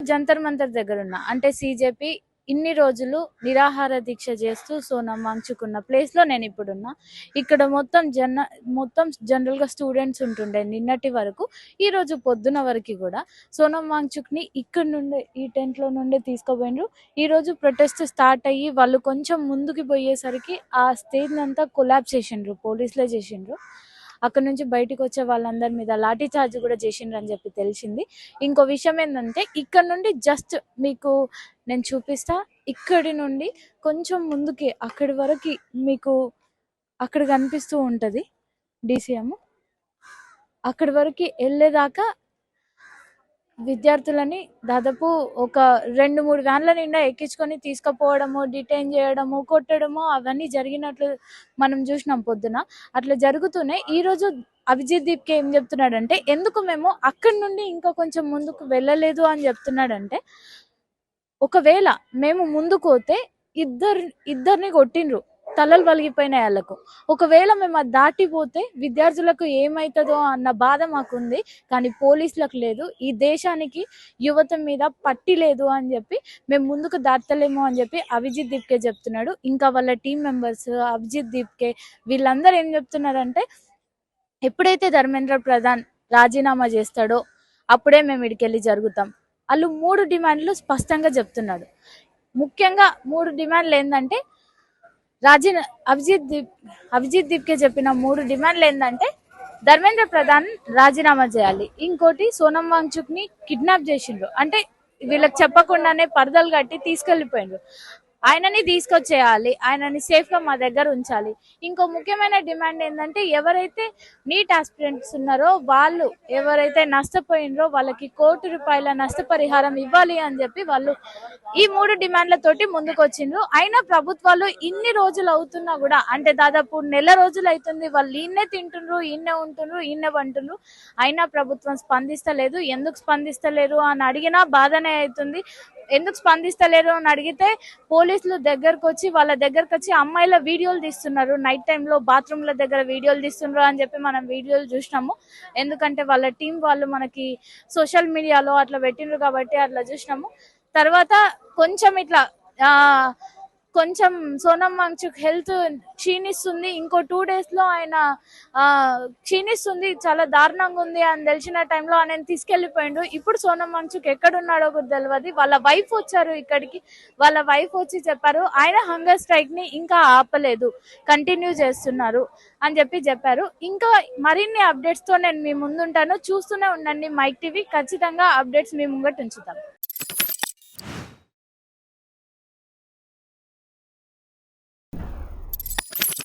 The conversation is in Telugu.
జంతర్ మంతర్ దగ్గర ఉన్నా. అంటే సీజేపీ ఇన్ని రోజులు నిరాహార దీక్ష చేస్తూ సోనం వాంగ్చుక్ ప్లేస్ లో నేను ఇప్పుడున్నా. ఇక్కడ మొత్తం జనరల్ గా స్టూడెంట్స్ ఉంటుండే నిన్నటి వరకు. ఈ రోజు పొద్దున వరకు కూడా సోనం వాంగ్చుక్ ని ఇక్కడ నుండే ఈ టెంట్ లో నుండే తీసుకుపోయినరు. ఈ రోజు ప్రొటెస్ట్ స్టార్ట్ అయ్యి వాళ్ళు కొంచెం ముందుకు పోయేసరికి ఆ స్టేజ్ అంతా కొలాప్స్ చేసిండ్రు, పోలీసులే చేసిండ్రు. అక్కడ నుంచి బయటకు వచ్చే వాళ్ళందరి మీద లాఠీ చార్జ్ కూడా చేసిండ్రు అని చెప్పి తెలిసింది. ఇంకో విషయం ఏంటంటే ఇక్కడ నుండి జస్ట్ మీకు నేను చూపిస్తా. ఇక్కడి నుండి కొంచెం ముందుకి అక్కడి వరకు మీకు అక్కడ కనిపిస్తూ ఉంటది డిసిఎం. అక్కడి వరకు వెళ్ళేదాకా విద్యార్థులని దాదాపు ఒక 2-3 వ్యాన్ల నిండా ఎక్కించుకొని తీసుకుపోవడము, డిటైన్ చేయడము, కొట్టడము అవన్నీ జరిగినట్లు మనం చూసినాం పొద్దున. అట్లా జరుగుతూనే ఈ రోజు అభిజిత్ దీప్కే ఏం చెప్తున్నాడంటే ఎందుకు మేము అక్కడి నుండి ఇంకా కొంచెం ముందుకు వెళ్ళలేదు అని చెప్తున్నాడంటే, ఒకవేళ మేము ముందుకు పోతే ఇద్దరిని కొట్టిండ్రు, తలలు వలిగిపోయినాయి వాళ్ళకు. ఒకవేళ మేము అది దాటిపోతే విద్యార్థులకు ఏమవుతుందో అన్న బాధ మాకుంది, కానీ పోలీసులకు లేదు. ఈ దేశానికి యువత మీద పట్టి లేదు అని చెప్పి మేము ముందుకు దాటలేము అని చెప్పి అభిజిత్ దీప్కే చెప్తున్నాడు. ఇంకా వాళ్ళ టీం మెంబర్స్ అభిజిత్ దీప్కే వీళ్ళందరూ ఏం చెప్తున్నారంటే, ఎప్పుడైతే ధర్మేంద్ర ప్రధాన్ రాజీనామా చేస్తాడో అప్పుడే మేము ఇడికెళ్ళి జరుగుతాం. వాళ్ళు 3 డిమాండ్లు స్పష్టంగా చెప్తున్నాడు. ముఖ్యంగా 3 డిమాండ్లు ఏంటంటే, అభిజిత్ దీప్కే చెప్పిన 3 డిమాండ్లు ఏంటంటే, ధర్మేంద్ర ప్రధాన్ రాజీనామా చేయాలి, ఇంకోటి సోనం వాంగ్చుక్ ని కిడ్నాప్ చేసిండ్రు, అంటే వీళ్ళకి చెప్పకుండానే పరదలు కట్టి తీసుకెళ్లిపోయిండ్రు, ఆయనని తీసుకొచ్చేయాలి, ఆయనని సేఫ్ గా మా దగ్గర ఉంచాలి. ఇంకో ముఖ్యమైన డిమాండ్ ఏంటంటే, ఎవరైతే నీట్ ఆస్పిరెంట్స్ ఉన్నారో వాళ్ళు ఎవరైతే నష్టపోయినరో వాళ్ళకి ₹1,00,00,000 నష్టపరిహారం ఇవ్వాలి అని చెప్పి వాళ్ళు ఈ 3 డిమాండ్లతోటి ముందుకు వచ్చిండ్రు. అయినా ప్రభుత్వాలు ఇన్ని రోజులు అవుతున్నా కూడా, అంటే దాదాపు నెల రోజులు అవుతుంది, వాళ్ళు ఈయన్నే తింటుండ్రు, ఈయన్నే ఉంటుండ్రు, ఈయన్నే వంటుండ్రు, అయినా ప్రభుత్వం స్పందిస్తలేదు. ఎందుకు స్పందిస్తలేరు అని అడిగినా బాధనే అవుతుంది. ఎందుకు స్పందిస్తలేరు అని అడిగితే పోలీసులు వాళ్ళ దగ్గరకు వచ్చి అమ్మాయిల వీడియోలు తీస్తున్నారు, నైట్ టైంలో బాత్రూమ్ల దగ్గర వీడియోలు తీస్తున్నారు అని చెప్పి మనం వీడియోలు చూసినాము. ఎందుకంటే వాళ్ళ టీం వాళ్ళు మనకి సోషల్ మీడియాలో అట్లా పెట్టిండ్రు కాబట్టి అట్లా చూసినాము. తర్వాత కొంచెం సోనం వాంగ్చుక్ హెల్త్ క్షీణిస్తుంది, ఇంకో 2 days లో ఆయన క్షీణిస్తుంది, చాలా దారుణంగా ఉంది అని తెలిసిన టైంలో ఆయన తీసుకెళ్లిపోయిండు. ఇప్పుడు సోనం వాంగ్చుక్ ఎక్కడున్నాడో కూడా తెలియదు. వాళ్ళ వైఫ్ వచ్చారు ఇక్కడికి, వాళ్ళ వైఫ్ వచ్చి చెప్పారు ఆయన హంగర్ స్ట్రైక్ ని ఇంకా ఆపలేదు, కంటిన్యూ చేస్తున్నారు అని చెప్పారు. ఇంకా మరిన్ని అప్డేట్స్ తో నేను మీ ముందుంటాను, చూస్తూనే ఉండండి మైక్ టీవీ. ఖచ్చితంగా అప్డేట్స్ మీ ముంగట ఉంచుతాను.